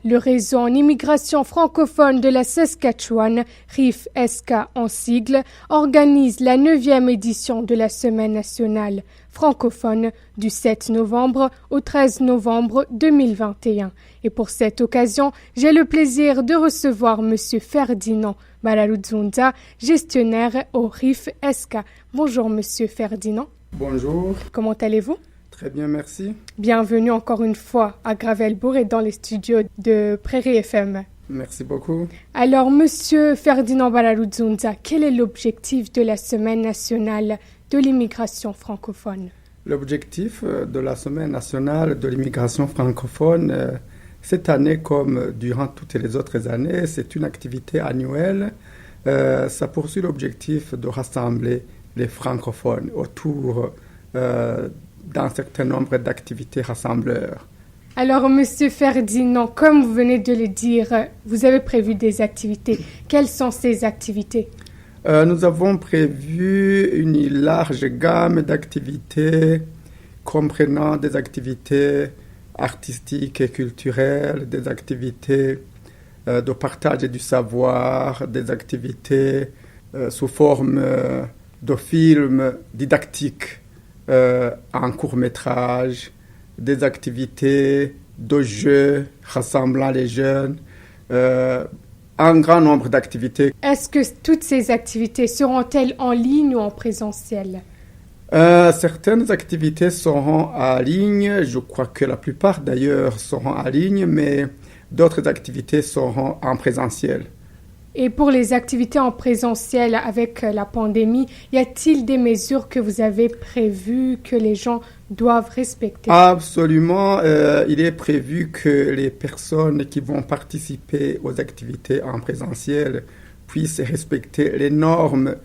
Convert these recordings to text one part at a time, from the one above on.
Le réseau en immigration francophone de la Saskatchewan, RIF-SK en sigle, organise la 9e édition de la Semaine nationale francophone du 7 novembre au 13 novembre 2021. Et pour cette occasion, j'ai le plaisir de recevoir Monsieur Ferdinand Balaluzunza, gestionnaire au RIF-SK. Bonjour Monsieur Ferdinand. Bonjour. Comment allez-vous? Très bien, merci. Bienvenue encore une fois à Gravelbourg et dans les studios de Prairie FM. Merci beaucoup. Alors, Monsieur Ferdinand Balaluzunza, quel est l'objectif de la Semaine nationale de l'immigration francophone? L'objectif de la Semaine nationale de l'immigration francophone, cette année comme durant toutes les autres années, c'est une activité annuelle. Ça poursuit l'objectif de rassembler les francophones autour d'un certain nombre d'activités rassembleurs. Alors, Monsieur Ferdinand, comme vous venez de le dire, vous avez prévu des activités. Quelles sont ces activités? Nous avons prévu une large gamme d'activités comprenant des activités artistiques et culturelles, des activités de partage du savoir, des activités sous forme de films didactiques en court-métrage, des activités de jeux rassemblant les jeunes, un grand nombre d'activités. Est-ce que toutes ces activités seront-elles en ligne ou en présentiel? Certaines activités seront en ligne, je crois que la plupart d'ailleurs seront en ligne, mais d'autres activités seront en présentiel. Et pour les activités en présentiel avec la pandémie, y a-t-il des mesures que vous avez prévues que les gens doivent respecter? Absolument. Il est prévu que les personnes qui vont participer aux activités en présentiel puissent respecter les normes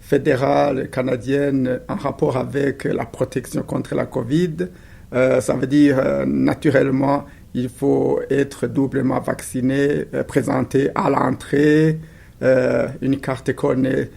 fédérales canadiennes en rapport avec la protection contre la COVID. Ça veut dire naturellement il faut être doublement vacciné, présenter à l'entrée une carte qu'on est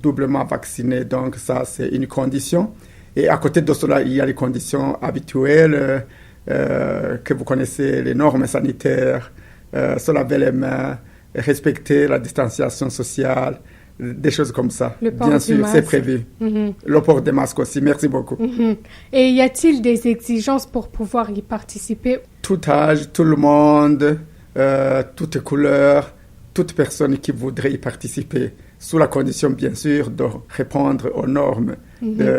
doublement vacciné. Donc ça, c'est une condition. Et à côté de cela, il y a les conditions habituelles que vous connaissez, les normes sanitaires, se laver les mains, respecter la distanciation sociale, des choses comme ça. Le port Bien du sûr, masque. c'est prévu. Le port des masques aussi. Merci beaucoup. Et y a-t-il des exigences pour pouvoir y participer? Tout âge, tout le monde, toutes couleurs, toute personne qui voudrait y participer, sous la condition, bien sûr, de répondre aux normes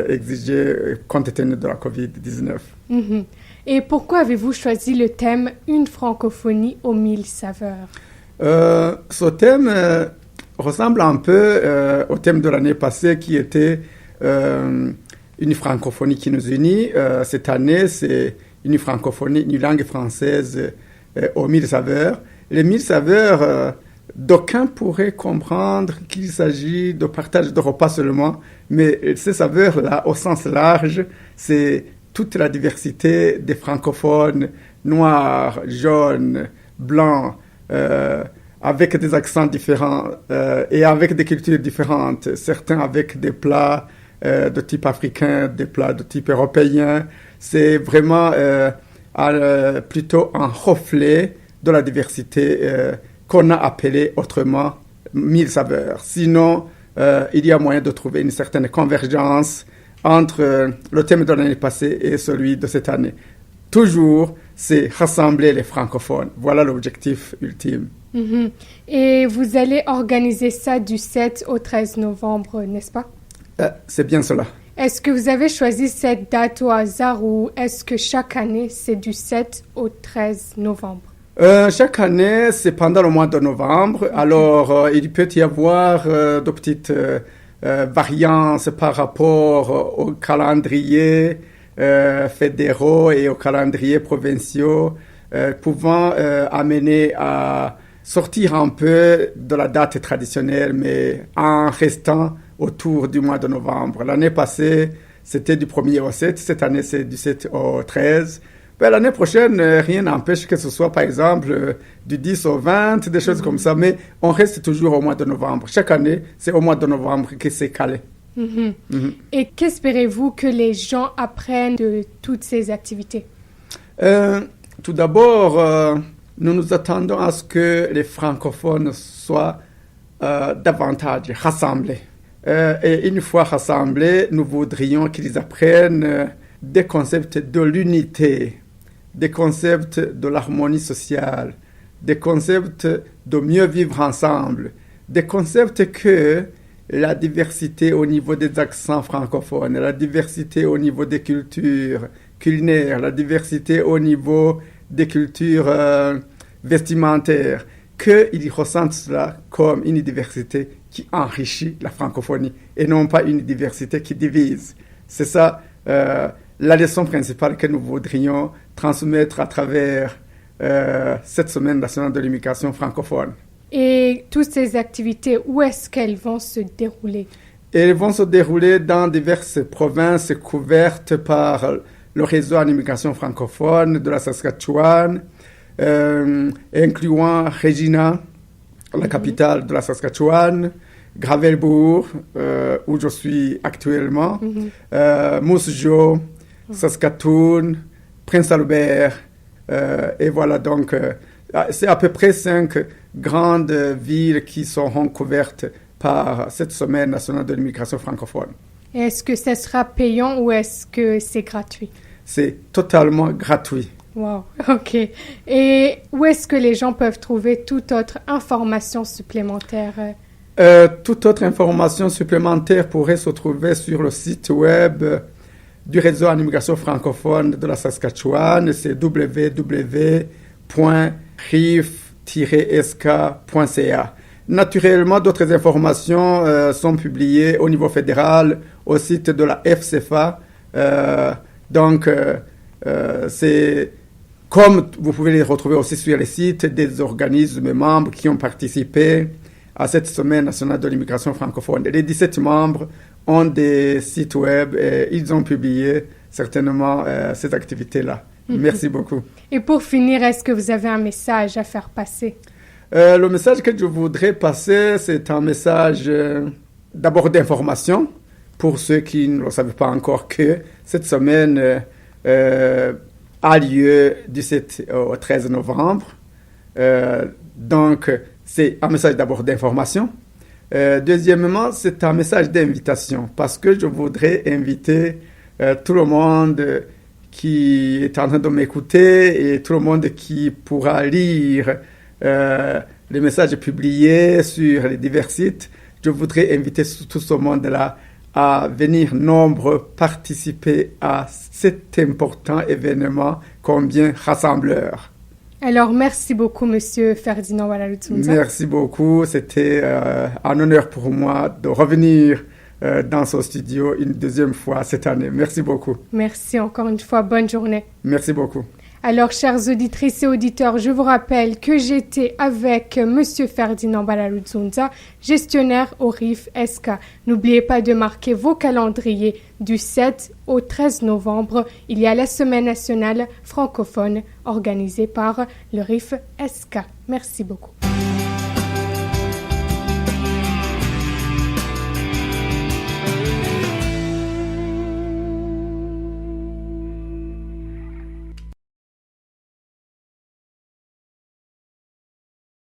exigées compte tenu de la COVID-19. Et pourquoi avez-vous choisi le thème « Une francophonie aux 1000 saveurs » Ce thème ressemble un peu au thème de l'année passée qui était une francophonie qui nous unit. Cette année, c'est une francophonie, une langue française aux 1000 saveurs. Les 1000 saveurs, d'aucuns pourraient comprendre qu'il s'agit de partage de repas seulement, mais ces saveurs-là, au sens large, c'est toute la diversité des francophones, noirs, jaunes, blancs, avec des accents différents et avec des cultures différentes, certains avec des plats de type africain, des plats de type européen. C'est vraiment plutôt un reflet de la diversité qu'on a appelé autrement 1000 saveurs. Sinon, il y a moyen de trouver une certaine convergence entre le thème de l'année passée et celui de cette année. Toujours, c'est rassembler les francophones. Voilà l'objectif ultime. Et vous allez organiser ça du 7 au 13 novembre, n'est-ce pas? C'est bien cela. Est-ce que vous avez choisi cette date au hasard ou est-ce que chaque année, c'est du 7 au 13 novembre? Chaque année, c'est pendant le mois de novembre. Alors, il peut y avoir de petites variances par rapport au calendrier fédéraux et aux calendriers provinciaux, pouvant amener à sortir un peu de la date traditionnelle, mais en restant autour du mois de novembre. L'année passée, c'était du 1er au 7. Cette année, c'est du 7 au 13. Ben, l'année prochaine, rien n'empêche que ce soit, par exemple, du 10 au 20, des choses comme ça. Mais on reste toujours au mois de novembre. Chaque année, c'est au mois de novembre que c'est calé. Et qu'espérez-vous que les gens apprennent de toutes ces activités? Tout d'abord, nous nous attendons à ce que les francophones soient davantage rassemblés. Et une fois rassemblés, nous voudrions qu'ils apprennent des concepts de l'unité, des concepts de l'harmonie sociale, des concepts de mieux vivre ensemble, des concepts que la diversité au niveau des accents francophones, la diversité au niveau des cultures culinaires, la diversité au niveau des cultures vestimentaires, qu'ils ressentent cela comme une diversité qui enrichit la francophonie et non pas une diversité qui divise. C'est ça la leçon principale que nous voudrions transmettre à travers cette semaine nationale de l'immigration francophone. Et toutes ces activités, où est-ce qu'elles vont se dérouler? Elles vont se dérouler dans diverses provinces couvertes par le réseau en immigration francophone de la Saskatchewan, incluant Regina, la capitale de la Saskatchewan, Gravelbourg, où je suis actuellement, Moose Jaw, Saskatoon, Prince Albert, et voilà donc, c'est à peu près 5 grandes villes qui seront couvertes par cette semaine nationale de l'immigration francophone. Est-ce que ce sera payant ou est-ce que c'est gratuit? C'est totalement gratuit. Wow, ok. Et où est-ce que les gens peuvent trouver toute autre information supplémentaire? Toute autre information supplémentaire pourrait se trouver sur le site web du réseau en immigration francophone de la Saskatchewan. C'est www.rif-sk.ca. Naturellement, d'autres informations sont publiées au niveau fédéral au site de la FCFA. C'est comme vous pouvez les retrouver aussi sur les sites des organismes membres qui ont participé à cette semaine nationale de l'immigration francophone. Les 17 membres ont des sites web et ils ont publié certainement ces activités-là. Merci beaucoup. Et pour finir, est-ce que vous avez un message à faire passer? Le message que je voudrais passer, c'est un message d'abord d'information pour ceux qui ne le savent pas encore que cette semaine a lieu du 7 au 13 novembre. Donc, c'est un message d'abord d'information. Deuxièmement, c'est un message d'invitation parce que je voudrais inviter tout le monde qui est en train de m'écouter et tout le monde qui pourra lire les messages publiés sur les divers sites. Je voudrais inviter tout ce monde-là à venir nombreux participer à cet important événement combien rassembleur. Alors, merci beaucoup, Monsieur Ferdinand Walalutunza. Merci beaucoup. C'était un honneur pour moi de revenir dans ce studio une deuxième fois cette année. Merci beaucoup. Merci encore une fois. Bonne journée. Merci beaucoup. Alors, chères auditrices et auditeurs, je vous rappelle que j'étais avec Monsieur Ferdinand Walalutunza, gestionnaire au RIF-SK. N'oubliez pas de marquer vos calendriers du 7 au 13 novembre. Il y a la Semaine nationale francophone organisée par le RIF-SK. Merci beaucoup.